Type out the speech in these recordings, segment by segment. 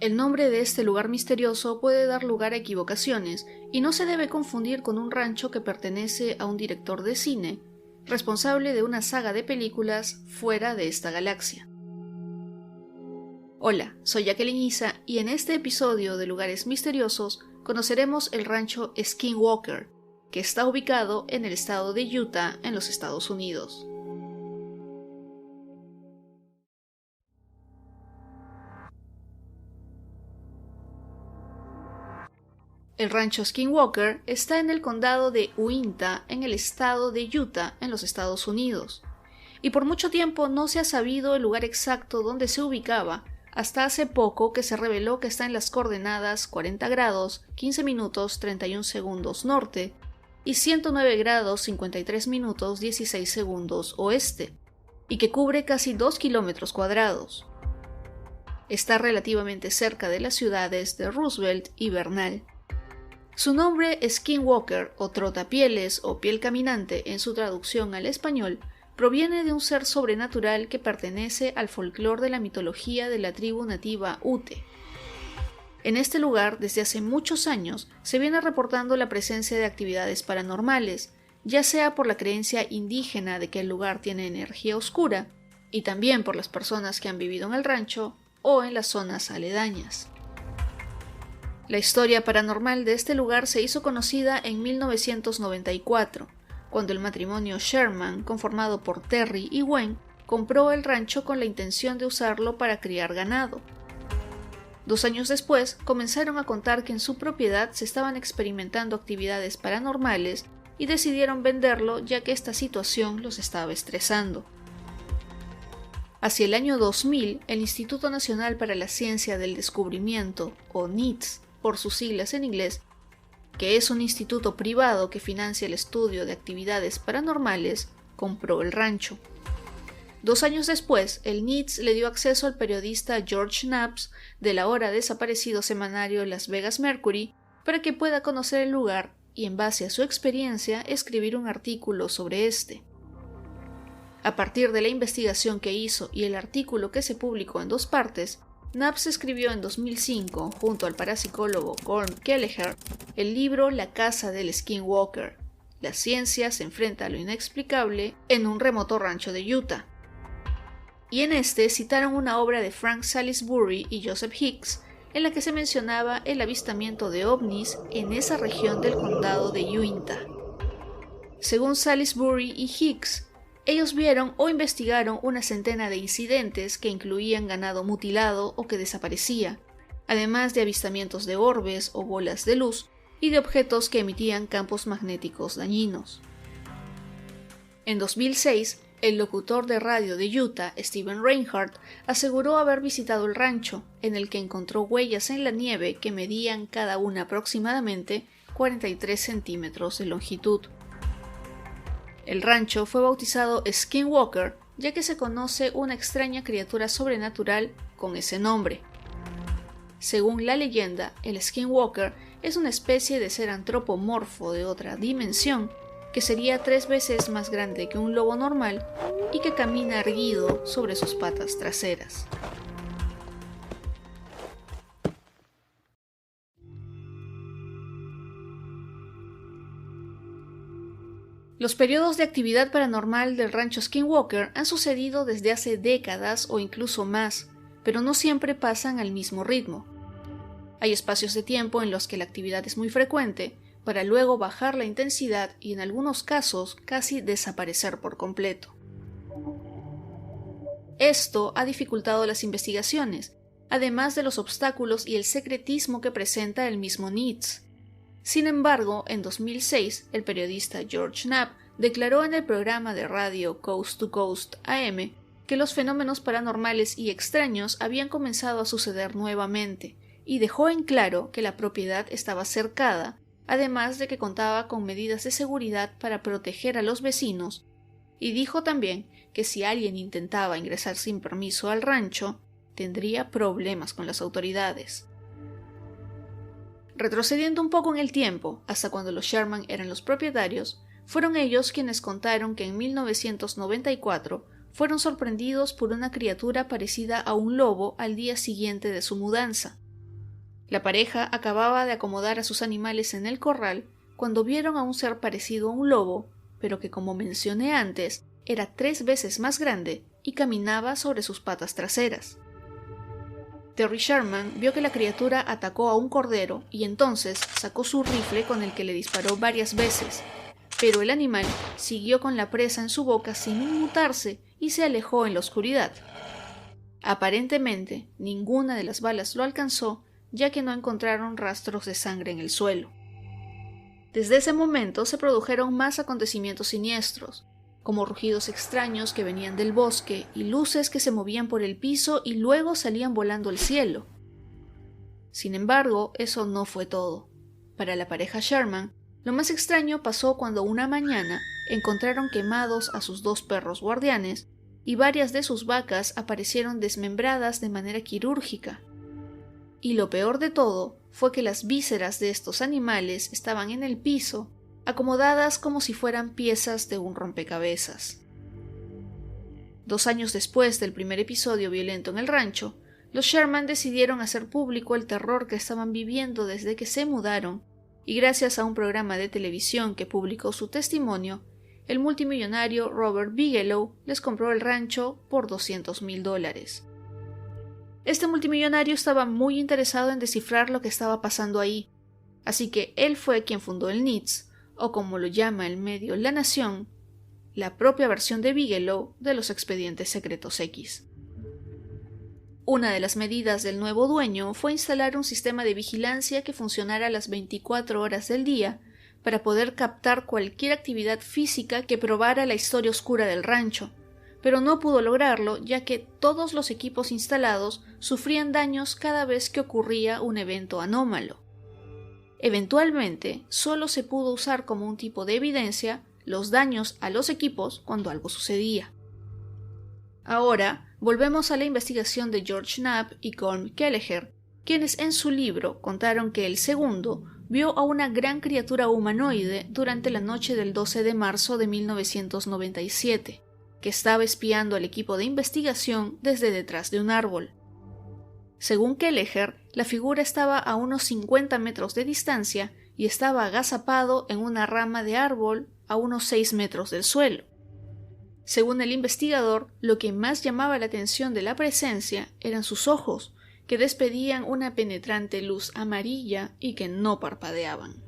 El nombre de este lugar misterioso puede dar lugar a equivocaciones y no se debe confundir con un rancho que pertenece a un director de cine, responsable de una saga de películas fuera de esta galaxia. Hola, soy Jacqueline Isa y en este episodio de Lugares Misteriosos conoceremos el rancho Skinwalker, que está ubicado en el estado de Utah, en los Estados Unidos. El rancho Skinwalker está en el condado de Uintah, en el estado de Utah, en los Estados Unidos, y por mucho tiempo no se ha sabido el lugar exacto donde se ubicaba, hasta hace poco que se reveló que está en las coordenadas 40 grados 15 minutos 31 segundos norte y 109 grados 53 minutos 16 segundos oeste, y que cubre casi 2 kilómetros cuadrados. Está relativamente cerca de las ciudades de Roosevelt y Bernal. Su nombre, Skinwalker o trotapieles o piel caminante en su traducción al español, proviene de un ser sobrenatural que pertenece al folclore de la mitología de la tribu nativa Ute. En este lugar, desde hace muchos años, se viene reportando la presencia de actividades paranormales, ya sea por la creencia indígena de que el lugar tiene energía oscura, y también por las personas que han vivido en el rancho o en las zonas aledañas. La historia paranormal de este lugar se hizo conocida en 1994, cuando el matrimonio Sherman, conformado por Terry y Gwen, compró el rancho con la intención de usarlo para criar ganado. 2 años después, comenzaron a contar que en su propiedad se estaban experimentando actividades paranormales y decidieron venderlo ya que esta situación los estaba estresando. Hacia el año 2000, el Instituto Nacional para la Ciencia del Descubrimiento, o NICS, por sus siglas en inglés, que es un instituto privado que financia el estudio de actividades paranormales, compró el rancho. 2 años después, el NICS le dio acceso al periodista George Knapp's del ahora desaparecido semanario Las Vegas Mercury para que pueda conocer el lugar y, en base a su experiencia, escribir un artículo sobre este. A partir de la investigación que hizo y el artículo que se publicó en 2 partes, Knapp escribió en 2005, junto al parapsicólogo Gorm Kelleher, el libro La casa del Skinwalker. La ciencia se enfrenta a lo inexplicable en un remoto rancho de Utah. Y en este citaron una obra de Frank Salisbury y Joseph Hicks, en la que se mencionaba el avistamiento de ovnis en esa región del condado de Uintah. Según Salisbury y Hicks, ellos vieron o investigaron una centena de incidentes que incluían ganado mutilado o que desaparecía, además de avistamientos de orbes o bolas de luz y de objetos que emitían campos magnéticos dañinos. En 2006, el locutor de radio de Utah, Steven Reinhardt, aseguró haber visitado el rancho, en el que encontró huellas en la nieve que medían cada una aproximadamente 43 centímetros de longitud. El rancho fue bautizado Skinwalker ya que se conoce una extraña criatura sobrenatural con ese nombre. Según la leyenda, el Skinwalker es una especie de ser antropomorfo de otra dimensión que sería 3 veces más grande que un lobo normal y que camina erguido sobre sus patas traseras. Los periodos de actividad paranormal del rancho Skinwalker han sucedido desde hace décadas o incluso más, pero no siempre pasan al mismo ritmo. Hay espacios de tiempo en los que la actividad es muy frecuente, para luego bajar la intensidad y en algunos casos casi desaparecer por completo. Esto ha dificultado las investigaciones, además de los obstáculos y el secretismo que presenta el mismo NICS. Sin embargo, en 2006, el periodista George Knapp declaró en el programa de radio Coast to Coast AM que los fenómenos paranormales y extraños habían comenzado a suceder nuevamente, y dejó en claro que la propiedad estaba cercada, además de que contaba con medidas de seguridad para proteger a los vecinos, y dijo también que si alguien intentaba ingresar sin permiso al rancho, tendría problemas con las autoridades. Retrocediendo un poco en el tiempo, hasta cuando los Sherman eran los propietarios, fueron ellos quienes contaron que en 1994 fueron sorprendidos por una criatura parecida a un lobo al día siguiente de su mudanza, La pareja acababa de acomodar a sus animales en el corral cuando vieron a un ser parecido a un lobo, pero que, como mencioné antes, era 3 veces más grande y caminaba sobre sus patas traseras. Terry Sherman vio que la criatura atacó a un cordero y entonces sacó su rifle con el que le disparó varias veces, pero el animal siguió con la presa en su boca sin inmutarse y se alejó en la oscuridad. Aparentemente, ninguna de las balas lo alcanzó, ya que no encontraron rastros de sangre en el suelo. Desde ese momento se produjeron más acontecimientos siniestros, como rugidos extraños que venían del bosque y luces que se movían por el piso y luego salían volando al cielo. Sin embargo, eso no fue todo. Para la pareja Sherman, lo más extraño pasó cuando una mañana encontraron quemados a sus 2 perros guardianes y varias de sus vacas aparecieron desmembradas de manera quirúrgica. Y lo peor de todo fue que las vísceras de estos animales estaban en el piso, acomodadas como si fueran piezas de un rompecabezas. 2 años después del primer episodio violento en el rancho, los Sherman decidieron hacer público el terror que estaban viviendo desde que se mudaron, y gracias a un programa de televisión que publicó su testimonio, el multimillonario Robert Bigelow les compró el rancho por $200,000. Este multimillonario estaba muy interesado en descifrar lo que estaba pasando ahí, así que él fue quien fundó el NITS, o como lo llama el medio La Nación, la propia versión de Bigelow de los Expedientes Secretos X. Una de las medidas del nuevo dueño fue instalar un sistema de vigilancia que funcionara las 24 horas del día para poder captar cualquier actividad física que probara la historia oscura del rancho, pero no pudo lograrlo ya que todos los equipos instalados sufrían daños cada vez que ocurría un evento anómalo. Eventualmente, solo se pudo usar como un tipo de evidencia los daños a los equipos cuando algo sucedía. Ahora, volvemos a la investigación de George Knapp y Colm Kelleher, quienes en su libro contaron que el segundo vio a una gran criatura humanoide durante la noche del 12 de marzo de 1997, que estaba espiando al equipo de investigación desde detrás de un árbol. Según Kelleher, la figura estaba a unos 50 metros de distancia y estaba agazapado en una rama de árbol a unos 6 metros del suelo. Según el investigador, lo que más llamaba la atención de la presencia eran sus ojos, que despedían una penetrante luz amarilla y que no parpadeaban.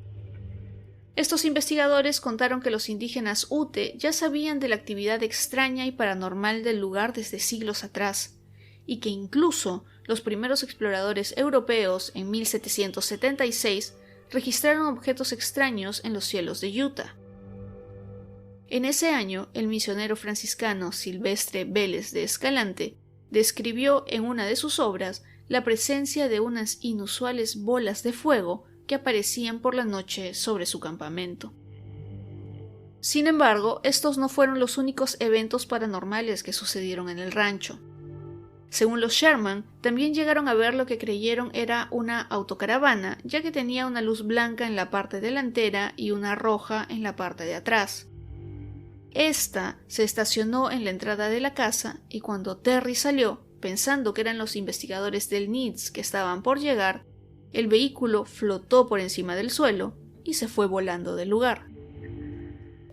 Estos investigadores contaron que los indígenas Ute ya sabían de la actividad extraña y paranormal del lugar desde siglos atrás, y que incluso los primeros exploradores europeos en 1776 registraron objetos extraños en los cielos de Utah. En ese año, el misionero franciscano Silvestre Vélez de Escalante describió en una de sus obras la presencia de unas inusuales bolas de fuego que aparecían por la noche sobre su campamento. Sin embargo, estos no fueron los únicos eventos paranormales que sucedieron en el rancho. Según los Sherman, también llegaron a ver lo que creyeron era una autocaravana, ya que tenía una luz blanca en la parte delantera y una roja en la parte de atrás. Esta se estacionó en la entrada de la casa y cuando Terry salió, pensando que eran los investigadores del NITS que estaban por llegar, el vehículo flotó por encima del suelo y se fue volando del lugar.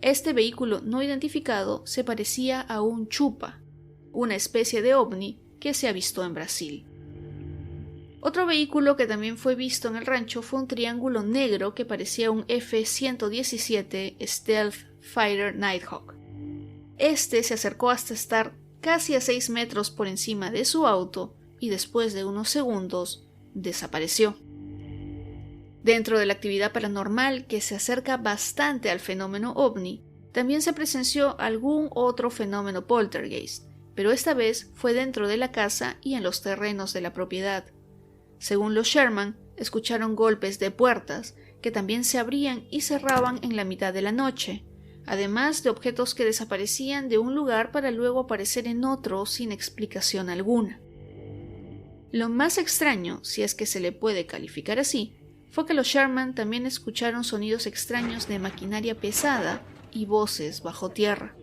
Este vehículo no identificado se parecía a un chupa, una especie de ovni que se avistó en Brasil. Otro vehículo que también fue visto en el rancho fue un triángulo negro que parecía un F-117 Stealth Fighter Nighthawk. Este se acercó hasta estar casi a 6 metros por encima de su auto y después de unos segundos desapareció. Dentro de la actividad paranormal que se acerca bastante al fenómeno ovni, también se presenció algún otro fenómeno poltergeist, pero esta vez fue dentro de la casa y en los terrenos de la propiedad. Según los Sherman, escucharon golpes de puertas que también se abrían y cerraban en la mitad de la noche, además de objetos que desaparecían de un lugar para luego aparecer en otro sin explicación alguna. Lo más extraño, si es que se le puede calificar así, fue que los Sherman también escucharon sonidos extraños de maquinaria pesada y voces bajo tierra.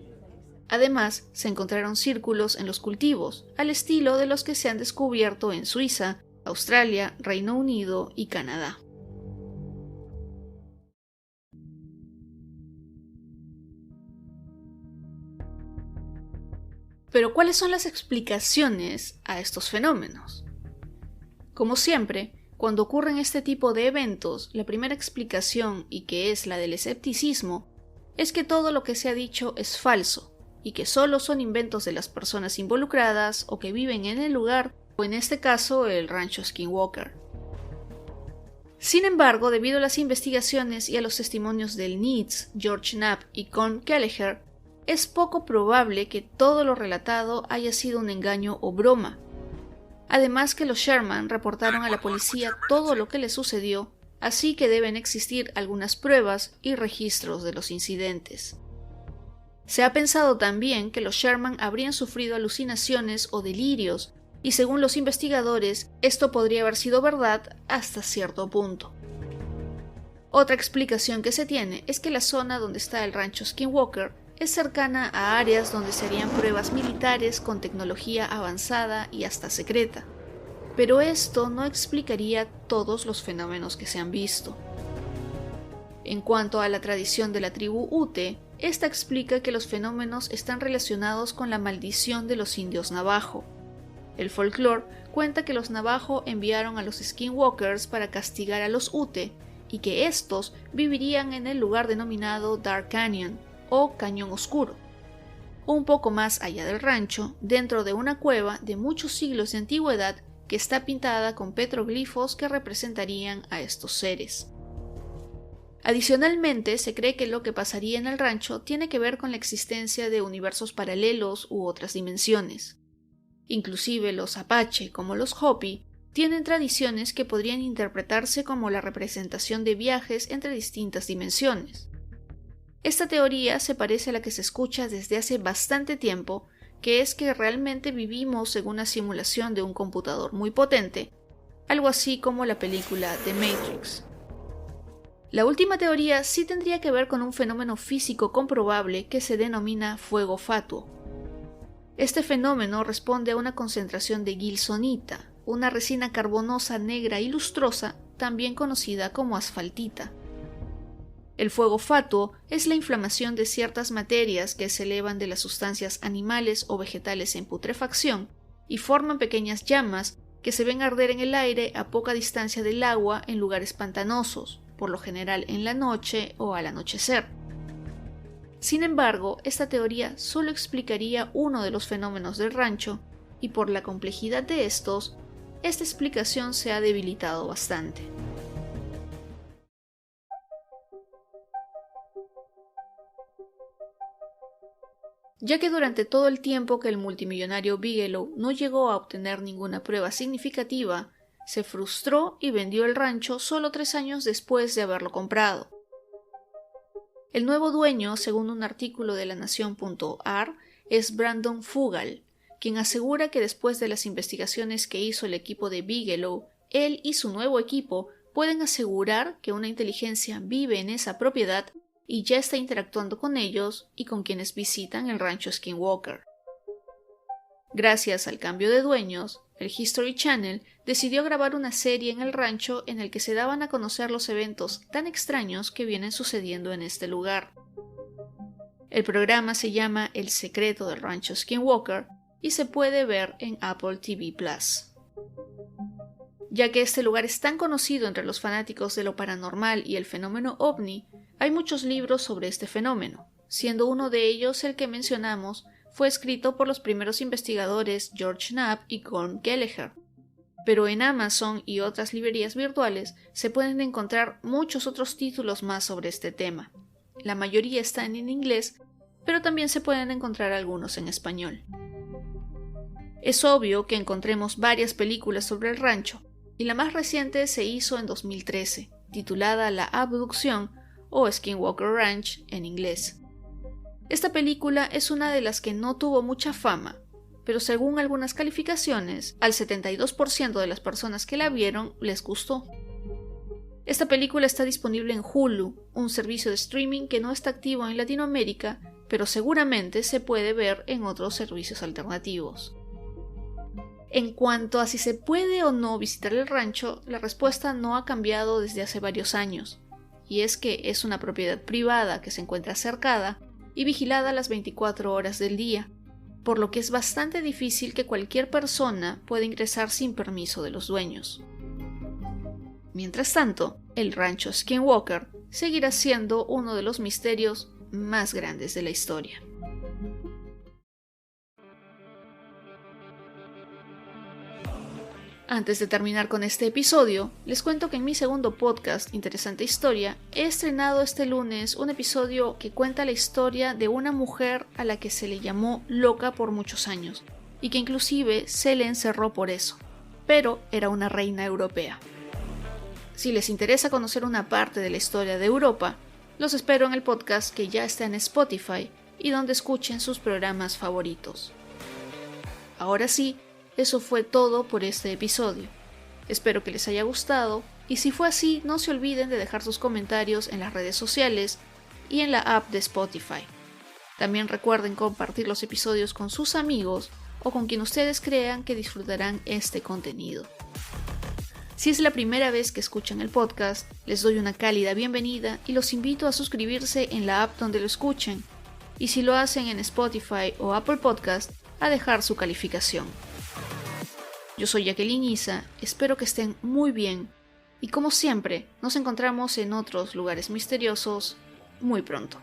Además, se encontraron círculos en los cultivos, al estilo de los que se han descubierto en Suiza Australia, Reino Unido y Canadá. Pero, ¿cuáles son las explicaciones a estos fenómenos? Como siempre, cuando ocurren este tipo de eventos, la primera explicación, y que es la del escepticismo, es que todo lo que se ha dicho es falso, y que solo son inventos de las personas involucradas o que viven en el lugar, o en este caso el rancho Skinwalker. Sin embargo, debido a las investigaciones y a los testimonios del NIDS, George Knapp y Con Kelleher, es poco probable que todo lo relatado haya sido un engaño o broma. Además que los Sherman reportaron a la policía todo lo que les sucedió, así que deben existir algunas pruebas y registros de los incidentes. Se ha pensado también que los Sherman habrían sufrido alucinaciones o delirios, y según los investigadores, esto podría haber sido verdad hasta cierto punto. Otra explicación que se tiene es que la zona donde está el rancho Skinwalker es cercana a áreas donde se harían pruebas militares con tecnología avanzada y hasta secreta. Pero esto no explicaría todos los fenómenos que se han visto. En cuanto a la tradición de la tribu Ute, esta explica que los fenómenos están relacionados con la maldición de los indios Navajo. El folclore cuenta que los Navajo enviaron a los Skinwalkers para castigar a los Ute y que estos vivirían en el lugar denominado Dark Canyon, o Cañón Oscuro. Un poco más allá del rancho, dentro de una cueva de muchos siglos de antigüedad que está pintada con petroglifos que representarían a estos seres. Adicionalmente, se cree que lo que pasaría en el rancho tiene que ver con la existencia de universos paralelos u otras dimensiones. Inclusive los Apache, como los Hopi, tienen tradiciones que podrían interpretarse como la representación de viajes entre distintas dimensiones. Esta teoría se parece a la que se escucha desde hace bastante tiempo, que es que realmente vivimos en una simulación de un computador muy potente, algo así como la película The Matrix. La última teoría sí tendría que ver con un fenómeno físico comprobable que se denomina fuego fatuo. Este fenómeno responde a una concentración de gilsonita, una resina carbonosa negra y lustrosa, también conocida como asfaltita. El fuego fatuo es la inflamación de ciertas materias que se elevan de las sustancias animales o vegetales en putrefacción y forman pequeñas llamas que se ven arder en el aire a poca distancia del agua en lugares pantanosos, por lo general en la noche o al anochecer. Sin embargo, esta teoría solo explicaría uno de los fenómenos del rancho y por la complejidad de estos, esta explicación se ha debilitado bastante. Ya que durante todo el tiempo que el multimillonario Bigelow no llegó a obtener ninguna prueba significativa, se frustró y vendió el rancho solo 3 años después de haberlo comprado. El nuevo dueño, según un artículo de La Nación.ar, es Brandon Fugal, quien asegura que después de las investigaciones que hizo el equipo de Bigelow, él y su nuevo equipo pueden asegurar que una inteligencia vive en esa propiedad y ya está interactuando con ellos y con quienes visitan el rancho Skinwalker. Gracias al cambio de dueños, el History Channel decidió grabar una serie en el rancho en el que se daban a conocer los eventos tan extraños que vienen sucediendo en este lugar. El programa se llama El secreto del rancho Skinwalker y se puede ver en Apple TV+. Ya que este lugar es tan conocido entre los fanáticos de lo paranormal y el fenómeno ovni, hay muchos libros sobre este fenómeno, siendo uno de ellos el que mencionamos fue escrito por los primeros investigadores George Knapp y Con Kelleher. Pero en Amazon y otras librerías virtuales se pueden encontrar muchos otros títulos más sobre este tema. La mayoría están en inglés, pero también se pueden encontrar algunos en español. Es obvio que encontremos varias películas sobre el rancho, y la más reciente se hizo en 2013, titulada La Abducción o Skinwalker Ranch en inglés. Esta película es una de las que no tuvo mucha fama, pero según algunas calificaciones, al 72% de las personas que la vieron les gustó. Esta película está disponible en Hulu, un servicio de streaming que no está activo en Latinoamérica, pero seguramente se puede ver en otros servicios alternativos. En cuanto a si se puede o no visitar el rancho, la respuesta no ha cambiado desde hace varios años, y es que es una propiedad privada que se encuentra cercada y vigilada las 24 horas del día, por lo que es bastante difícil que cualquier persona pueda ingresar sin permiso de los dueños. Mientras tanto, el rancho Skinwalker seguirá siendo uno de los misterios más grandes de la historia. Antes de terminar con este episodio, les cuento que en mi segundo podcast, Interesante Historia, he estrenado este lunes un episodio que cuenta la historia de una mujer a la que se le llamó loca por muchos años, y que inclusive se le encerró por eso, pero era una reina europea. Si les interesa conocer una parte de la historia de Europa, los espero en el podcast que ya está en Spotify y donde escuchen sus programas favoritos. Ahora sí, eso fue todo por este episodio. Espero que les haya gustado y si fue así, no se olviden de dejar sus comentarios en las redes sociales y en la app de Spotify. También recuerden compartir los episodios con sus amigos o con quien ustedes crean que disfrutarán este contenido. Si es la primera vez que escuchan el podcast, les doy una cálida bienvenida y los invito a suscribirse en la app donde lo escuchen, y si lo hacen en Spotify o Apple Podcast, a dejar su calificación. Yo soy Jacqueline Isa, espero que estén muy bien y como siempre, nos encontramos en otros lugares misteriosos muy pronto.